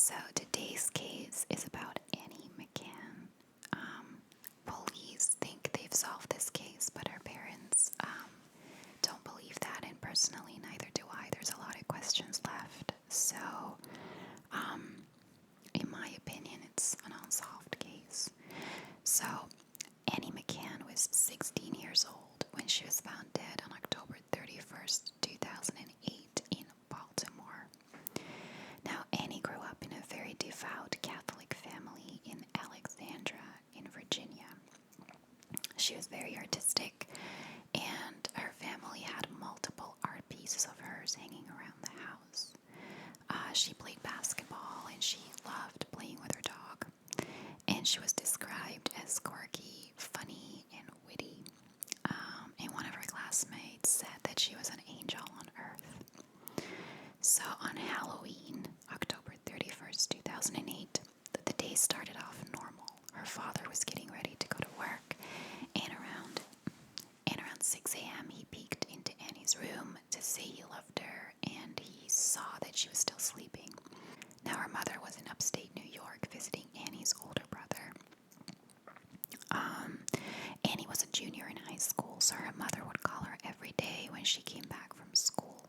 So today's case is about Annie McCann. Police think they've solved this case, but her parents don't believe that, and personally, neither do I. There's a lot of questions left. So, in my opinion, it's an unsolved case. So, Annie McCann was 16 years old when she was found dead on October 31st, 2008 in Baltimore. Now, Annie grew up in a very devout Catholic family in Alexandria, in Virginia. She was very artistic, and her family had multiple art pieces of hers hanging around the house. She played basketball, and she loved playing with her dog. And she was described as quirky, funny, and witty. And one of her classmates said that she was an angel on earth. So on Halloween, October 31st, 2008, the day started off normal. Her father was getting ready to go to work, and around 6 a.m. he peeked into Annie's room to say he loved her, and he saw that she was still sleeping. Now her mother was in upstate New York visiting Annie's older brother. Annie was a junior in high school, so her mother would call her every day when she came back from school.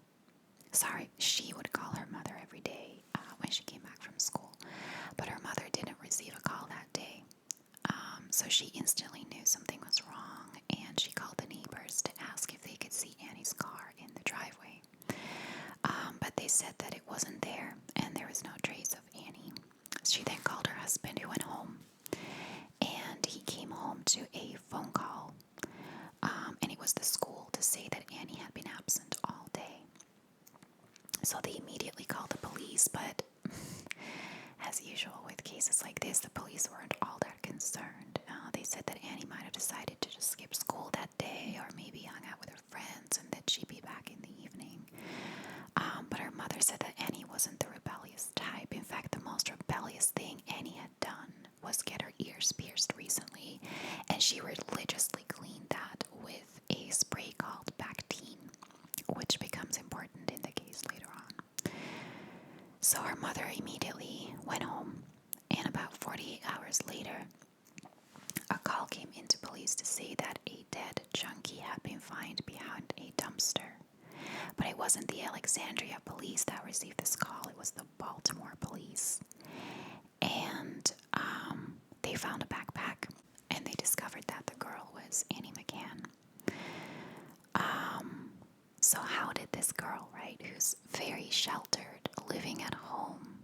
She would call her mother every day when she came back from school, but her mother didn't receive a call that day. So she instantly knew something was wrong, and she called the neighbors to ask if they could see Annie's car in the driveway. But they said that it wasn't there, and there was no trace of Annie. She then called her husband, who went home, and he came home to a phone call, and it was the school to say that Annie had been absent all day. So they immediately called the police, but as usual with cases like this, the police weren't all that concerned. They said that Annie might have decided to just skip school that day, or maybe hung out with her friends, and that she'd be back in the evening. But her mother said that Annie wasn't the rebellious type. In fact, the most rebellious thing Annie had done was get her ears pierced recently, and she religiously cleaned that with a spray called Bactine, which becomes important in the case later on. So her mother immediately went home, and about 48 hours later, a call came into police to say that a dead junkie had been found behind a dumpster. But it wasn't the Alexandria police that received this call, it was the Baltimore police. And they found a backpack, and they discovered that the girl was Annie McCann. So how did this girl, right, who's very sheltered, living at home,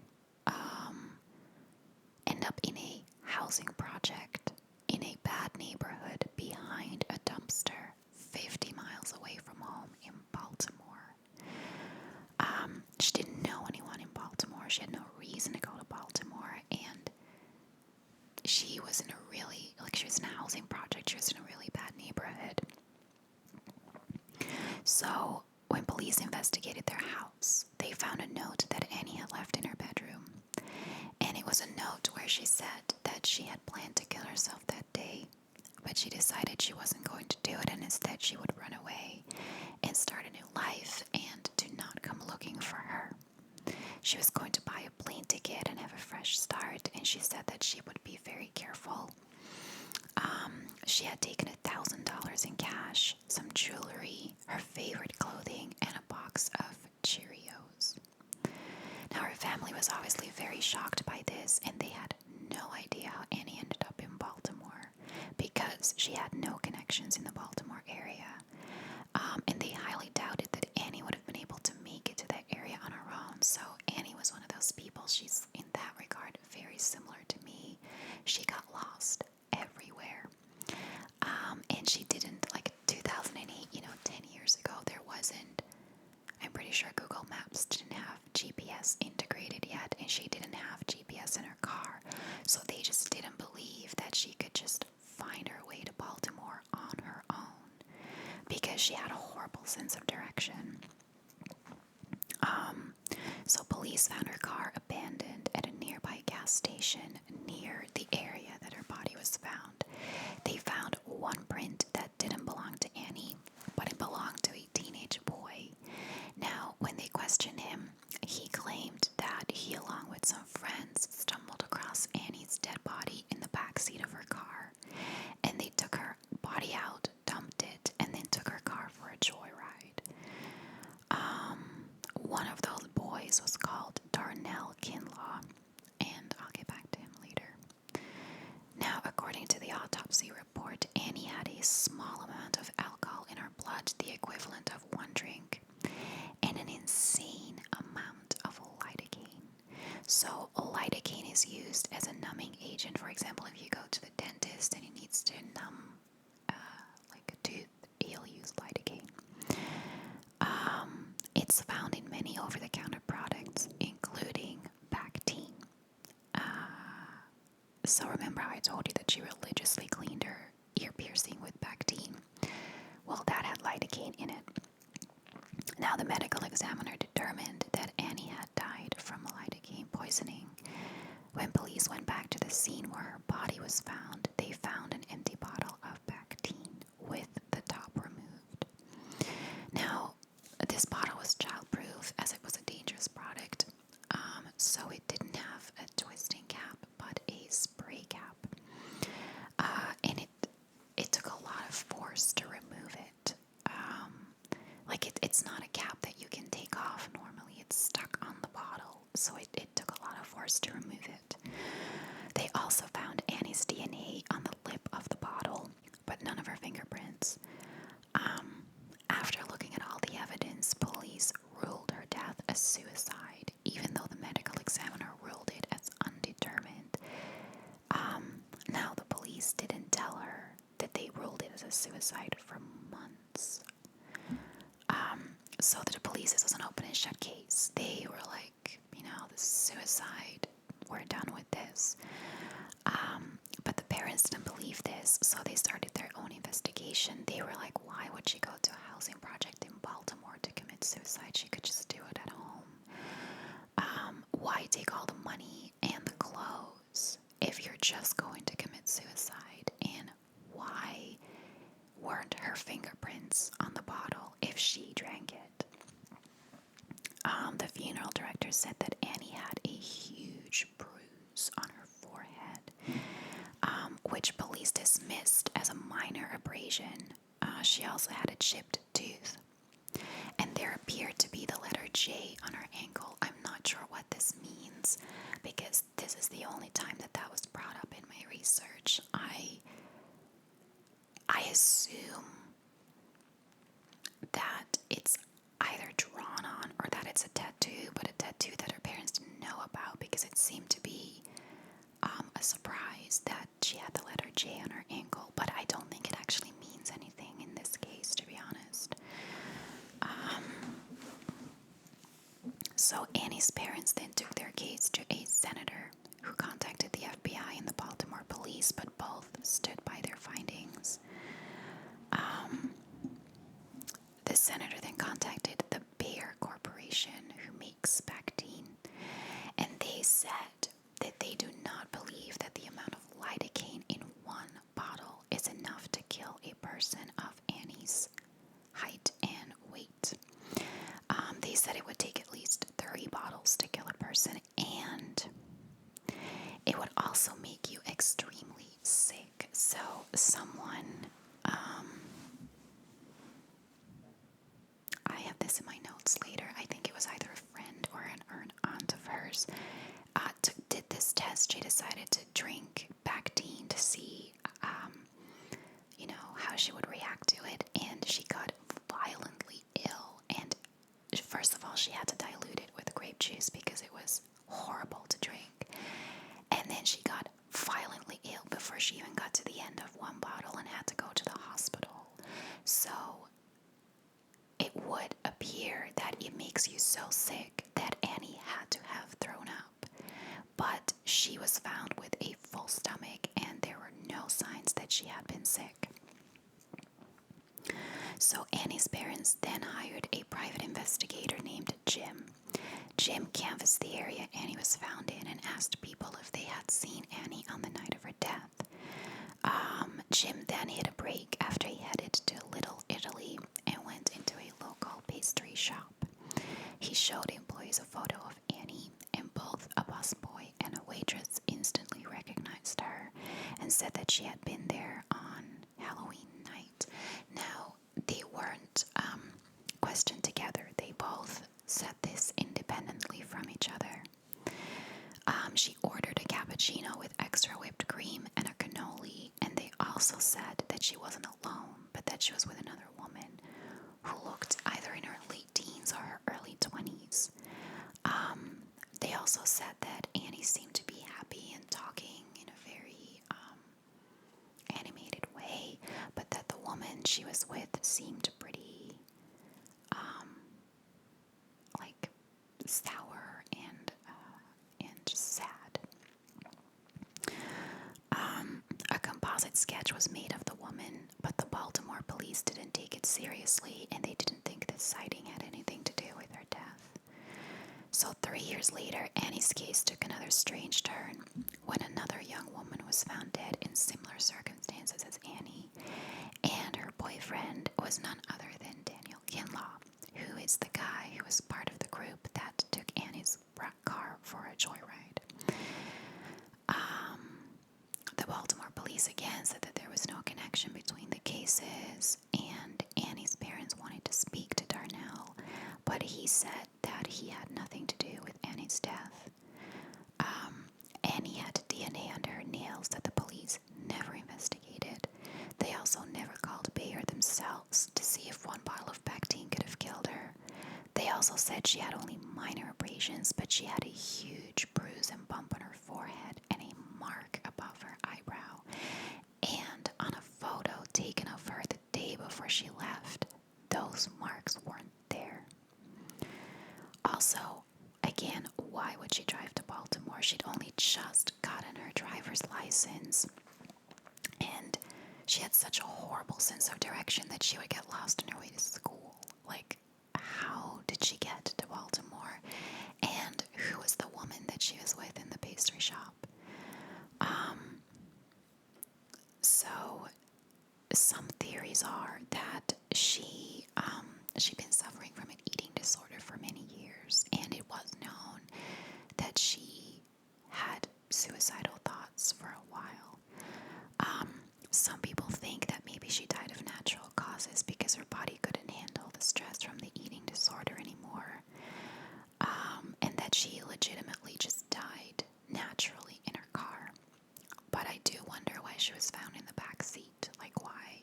end up in a housing project in a bad neighborhood behind a dumpster 50 miles away from home in Baltimore? She didn't know anyone in Baltimore. She had no reason to go to Baltimore, and she was in a housing project. She was in a really bad neighborhood. So when police investigated their house, they found a note that Annie had left in her bedroom. And it was a note where she said that she had planned to kill herself that day, but she decided she wasn't going to do it, and instead she would run away and start a new life, and do not come looking for her. She was going to buy a plane ticket and have a fresh start, and she said that she would be very careful. She had taken $1,000 in cash, some jewelry, her favorite clothing, and a box of Cheerios. Now her family was obviously very shocked by this, and they had no idea how Annie ended up in Baltimore, because she had no connections in the Baltimore area. And they highly doubted that Annie would have been able to make it to that area on her own. So Annie was one of those people. She's, in that regard, very similar to me. She got lost everywhere. And she didn't, 2008, 10 years ago, there wasn't, I'm pretty sure Google Maps didn't have GPS integrated yet, and she didn't have GPS in her car. So they just didn't believe that she could just find her way to Baltimore on her own, because she had a horrible sense of direction. So police found her car abandoned at a nearby gas station near the area that her body was found. They found one print that didn't belong to Annie, but it belonged to a teenage boy. Now, when they questioned him, he claimed that he, along with some friends, many over-the-counter products, including Bactine. So remember how I told you that she religiously cleaned her ear piercing with Bactine? Well, that had lidocaine in it. Now, the medical examiner determined that Annie had died from lidocaine poisoning. When police went back to the scene where her body was found, they found an empty bottle of Bactine with the top removed. Now, this bottle was childproof as it was a dangerous product, so it didn't have a twisting cap but a spray cap. And it took a lot of force to remove it. It's not a cap that you can take off normally. It's stuck on the bottle, so it took a lot of force to remove it. They also found Annie's DNA on the lip of the bottle, but none of her fingerprints. After looking at all the evidence, police ruled her death as suicide, even though the medical examiner ruled it as undetermined. Now, the police didn't tell her that they ruled it as a suicide for months. So to the police, this was an open and shut case. They were like, this is suicide. We're done with this. But the parents didn't believe this, so they started their own investigation. They were like, why would she go to a housing project in Baltimore to commit suicide? She could just do it at home. Why take all the money and the clothes if you're just going to commit suicide? And why weren't her fingerprints on the bottle if she drank it? The funeral director said that Annie had a huge bruise on her forehead, which police dismissed as a minor abrasion. She also had a chipped tooth, and there appeared to be the letter J on her ankle. I'm not sure what this means, because this is the only time that was brought up in my research. I assume that it's either drawn on or that it's a tattoo, but a tattoo that her parents didn't know about, because it seemed to be a surprise that she had the letter J on her ankle, but I don't think it actually means anything in this case, to be honest. So Annie's parents then took their case to a senator who contacted the FBI and the Baltimore police, but both stood by their findings. The senator then contacted the Bayer Corporation, who makes Bactine, and they said that they do not believe that the amount of lidocaine in one bottle is enough to kill a person of Annie's height and weight. They said it would take at least 30 bottles to kill a person, and it would also make you extremely sick. So someone, I have this in my notes later, I think it was either a friend or an aunt of hers, did this test. She decided to drink Bactine to see, how she would react to it, and she got violently ill. And first of all, she had to dilute it with grape juice because it was horrible to drink. And then she got violently ill before she even got to the end of one bottle and had to go to the hospital. So it would appear that it makes you so sick that Annie had to have thrown up. But she was found with a full stomach, and there were no signs that she had been sick. So Annie's parents then hired a private investigator named Jim. Jim canvassed the area Annie was found in and asked people if they had seen Annie on the night of her death. Jim then hit a break after he headed to Little Italy and went into a local pastry shop. He showed employees a photo of Annie, and both a busboy and a waitress instantly recognized her and said that she had been there on Halloween night. Now, they weren't questioned together. They both said this independently from each other. She ordered a cappuccino with extra whipped cream and a cannoli, and they also said that she wasn't alone, but that she was with another woman who looked either in her late teens or her early 20s. They also said that Annie seemed to be happy and talking in a very animated way, but that the woman she was with seemed pretty was made of the woman, but the Baltimore police didn't take it seriously and they didn't think this sighting had anything to do with her death. So 3 years later, Annie's case took another strange turn when another young woman was found dead in similar circumstances as Annie, and her boyfriend was none other than Daniel Kinlaw, who is the guy who was part of the group that took Annie's car for a joyride. The Baltimore police again said that there was no connection between the cases, and Annie's parents wanted to speak to Darnell, but he said that he had nothing to do with Annie's death. Annie had DNA under her nails that the police never investigated. They also never called Bayer themselves to see if one bottle of Bactine could have killed her. They also said she had only minor abrasions, but she had a huge bruise and bump on her forehead and a mark above her eyebrow. And on a photo taken of her the day before she left, those marks weren't there. Also, again, why would she drive to Baltimore? She'd only just gotten her driver's license, and she had such a horrible sense of direction that she would get lost on her way to school. Like, how did she get to Baltimore? And who was the woman that she was with in the pastry shop? So some theories are that she'd been suffering from an eating disorder for many years, and it was known that she had suicidal thoughts for a while. Some people think that maybe she died of natural causes because her body couldn't handle the stress from the eating disorder anymore, and that she legitimately just died naturally in her car. But I do wonder why she was found in the back seat. Like, why?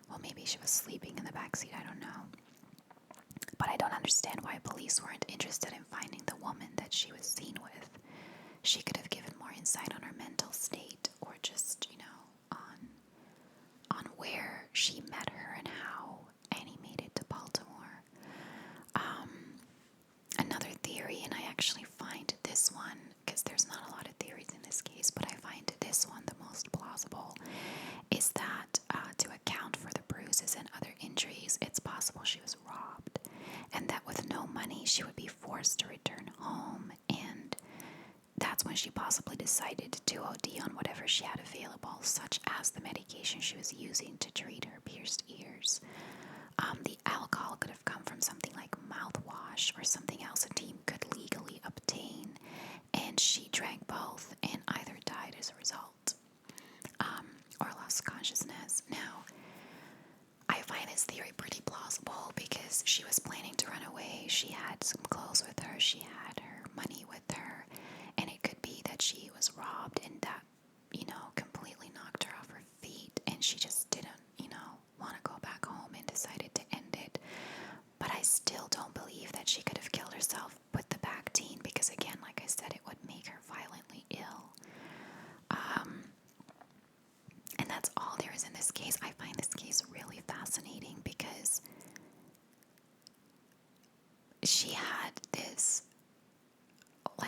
Well, maybe she was sleeping in the back seat, I don't know. But I don't understand why police weren't interested in finding the woman that she was seen with. She could have given more insight on her mental state, or just, on where she met her and how Annie made it to Baltimore. Another theory, and I actually find this one, because there's not a lot of theories in this case, but I find this one the most plausible, is that to account for the bruises and other injuries, it's possible she was robbed, and that with no money she would be forced to return home, and that's when she possibly decided to OD on whatever she had available, such as the medication she was using to treat her pierced ears. The alcohol could have come from something like mouthwash or something else a team could legally obtain, and she drank both and either died as a result, or lost consciousness. Now, I find this theory pretty plausible because she was planning to run away. She had some clothes with her, she had her money with her, and it could be that she was robbed and that, completely knocked her off her feet, and she just didn't, want to go back home and decided to end it. But I still don't believe that she could have killed herself with the Bactine because, again, like I said, it would make her violently ill. And that's all there is in this case. I find this case really fascinating because she had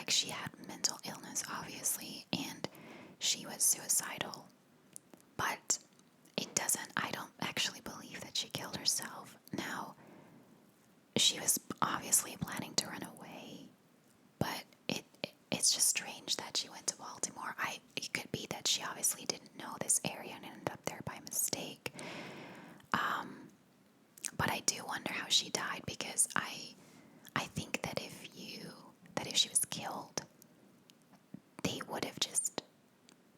she had mental illness, obviously, and she was suicidal. But I don't actually believe that she killed herself. Now, she was obviously planning to run away, but it's just strange that she went to Baltimore. It could be that she obviously didn't know this area and ended up there by mistake. But I do wonder how she died because I think that if she was killed, they would have just,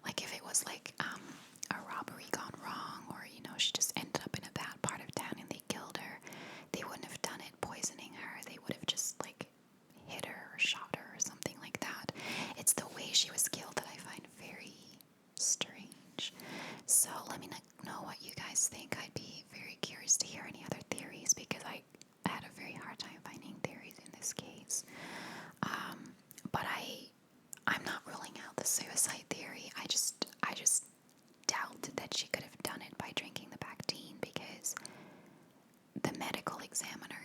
like, if it was like a robbery gone wrong, or she just ended up in a bad part of town and they killed her, they wouldn't have done it poisoning her. They would have just hit her or shot her or something like that. It's the way she was killed that I find very strange. So let me know what you guys think. I'd be very curious to hear any other theories because I had a very hard time finding theories in this case. But I'm not ruling out the suicide theory. I just doubt that she could have done it by drinking the Bactine because the medical examiner